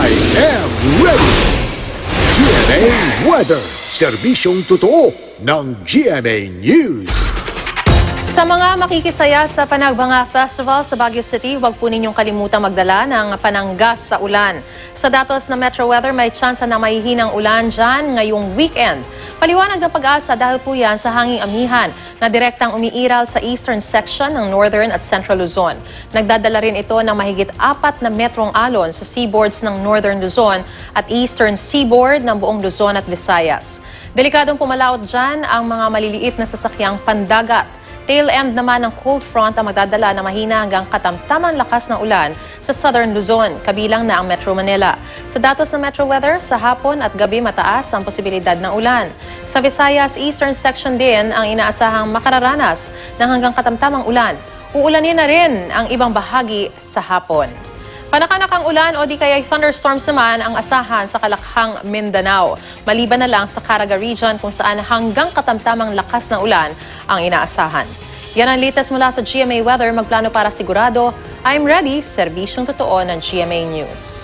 I am ready! GMA Weather, serbisyong totoo ng GMA News. Sa mga makikisaya sa Panagbanga Festival sa Baguio City, huwag po ninyong kalimutang magdala ng pananggas sa ulan. Sa datos ng Metro Weather, may tsansa na mahihinang ulan dyan ngayong weekend. Paliwanag ng pag-asa dahil po yan sa hanging amihan na direktang umiiral sa eastern section ng Northern at Central Luzon. Nagdadala rin ito ng mahigit 4 na metrong alon sa seaboards ng Northern Luzon at Eastern Seaboard ng buong Luzon at Visayas. Delikadong pumalaot dyan ang mga maliliit na sasakyang pandagat. Tail end naman ng cold front ang magdadala na mahina hanggang katamtamang lakas ng ulan sa Southern Luzon, kabilang na ang Metro Manila. Sa datos ng Metro Weather, sa hapon at gabi mataas ang posibilidad ng ulan. Sa Visayas, Eastern Section din ang inaasahang makararanas ng hanggang katamtamang ulan. Uulanin na rin ang ibang bahagi sa hapon. Panakanakang ulan o di kaya thunderstorms naman ang asahan sa Kalakhang, Mindanao. Maliban na lang sa Caraga region kung saan hanggang katamtamang lakas ng ulan ang inaasahan. Yan ang latest mula sa GMA Weather. Magplano para sigurado. I'm ready, serbisyong totoo ng GMA News.